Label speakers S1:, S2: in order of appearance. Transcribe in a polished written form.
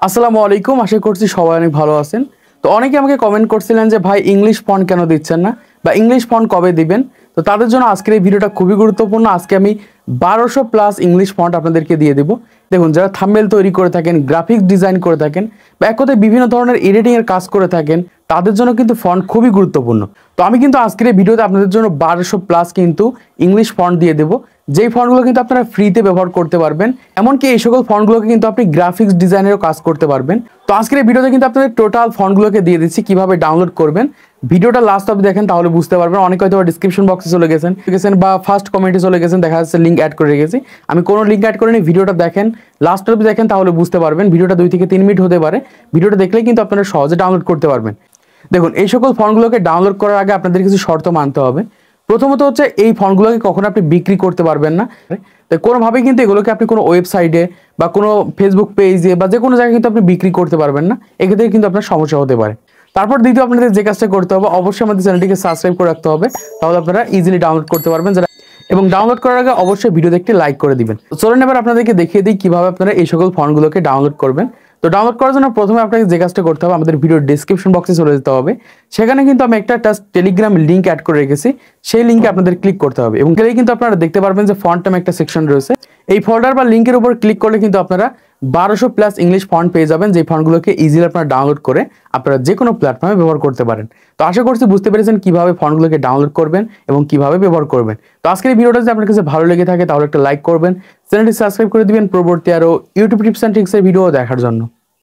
S1: আসসালামু আলাইকুম, আশা করছি সবাই অনেক ভালো আছেন। তো অনেকে আমাকে কমেন্ট করছিলেন যে ভাই ইংলিশ ফন্ট কেন দিচ্ছেন না বা ইংলিশ ফন্ট কবে দিবেন। তো তাদের জন্য আজকের এই ভিডিওটা খুবই গুরুত্বপূর্ণ। আজকে আমি 1200 প্লাস ইংলিশ ফন্ট আপনাদেরকে দিয়ে দেবো। দেখুন, যারা থাম্বনেল তৈরি করে থাকেন, গ্রাফিক্স ডিজাইন করে থাকেন বা এক কথায় বিভিন্ন ধরনের এডিটিংয়ের কাজ করে থাকেন, তাদের জন্য কিন্তু ফন্ট খুবই গুরুত্বপূর্ণ। তো আমি কিন্তু আজকের এই ভিডিওতে আপনাদের জন্য 1200 প্লাস কিন্তু ইংলিশ ফন্ট দিয়ে দেবো, যেই ফন্টগুলো কিন্তু আপনারা ফ্রিতে ব্যবহার করতে পারবেন। এমনকি এই সকল ফন্টগুলোকে কিন্তু আপনি গ্রাফিক্স ডিজাইনেরও কাজ করতে পারবেন। তো আজকের এই ভিডিওতে কিন্তু আপনাদের টোটাল ফন্টগুলোকে দিয়ে দিচ্ছি কিভাবে ডাউনলোড করবেন। ভিডিওটা লাস্ট অবধি দেখেন, তাহলে বুঝতে পারবেন। অনেকে হয়তো ডিসক্রিপশন বক্সে চলে গেছেন বা ফার্স্ট কমেন্টে চলে গেছেন, দেখা যাচ্ছে লিঙ্ক অ্যাড করে রেখেছি। আমি কোনো লিঙ্ক অ্যাড করিনি, ভিডিওটা দেখেন, লাস্ট অবধি দেখেন, তাহলে বুঝতে পারবেন। ভিডিওটা 2 থেকে 3 মিনিট হতে পারে, ভিডিওটা দেখলেই কিন্তু আপনারা সহজে ডাউনলোড করতে পারবেন। দেখুন, এই সকল ফন্টগুলোকে ডাউনলোড করার আগে আপনাদের কিছু শর্ত মানতে হবে। প্রথমত হচ্ছে, এই ফন্টগুলোকে কখনো আপনি বিক্রি করতে পারবেন না। তো কোনোভাবেই কিন্তু এগুলোকে আপনি কোনো ওয়েবসাইটে বা কোনো ফেসবুক পেজে বা যে কোনো জায়গায় কিন্তু আপনি বিক্রি করতে পারবেন না। এক্ষেত্রে কিন্তু আপনার সমস্যা হতে পারে। তারপর দ্বিতীয়, আপনাদের যে কাজটা করতে হবে, অবশ্যই আমাদের চ্যানেলটিকে সাবস্ক্রাইব করে রাখতে হবে, তাহলে আপনারা ইজিলি ডাউনলোড করতে পারবেন। এবং ডাউনলোড করার আগে অবশ্যই ভিডিও দেখতে লাইক করে দিবেন। চলুন এবার আপনাদেরকে দেখিয়ে দিই কিভাবে আপনারা এই সকল ফন্টগুলোকে ডাউনলোড করবেন। তো ডাউনলোড করার জন্য প্রথমে আপনাকে যে কাজটা করতে হবে, আমাদের ভিডিওর ডেসক্রিপশন বক্সে চলে যেতে হবে। সেখানে কিন্তু আমি একটা টেলিগ্রাম লিঙ্ক অ্যাড করে রেখেছি, সেই লিঙ্কে আপনাদের ক্লিক করতে হবে এবং গেলেই কিন্তু আপনারা দেখতে পারবেন যে ফন্ট নামে একটা সেকশন রয়েছে। এই ফোল্ডার বা লিঙ্কের উপর ক্লিক করলে কিন্তু আপনারা 1200 প্লাস ইংলিশ ফন্ট পেয়ে যাবেন, যে ফন্টগুলোকে ইজিলি আপনারা ডাউনলোড করে আপনারা যে কোনো প্ল্যাটফর্মে ব্যবহার করতে পারেন। তো আশা করছি বুঝতে পেরেছেন কিভাবে ফন্টগুলোকে ডাউনলোড করবেন এবং কিভাবে ব্যবহার করবেন। তো আজকের এই ভিডিওটা যদি আপনার কাছে ভালো লেগে থাকে, তাহলে একটা লাইক করবেন, চ্যানেলটি সাবস্ক্রাইব করে দিবেন পরবর্তী আরও ইউটিউব টিপস অ্যান্ড ট্রিক্সের ভিডিও দেখার জন্য।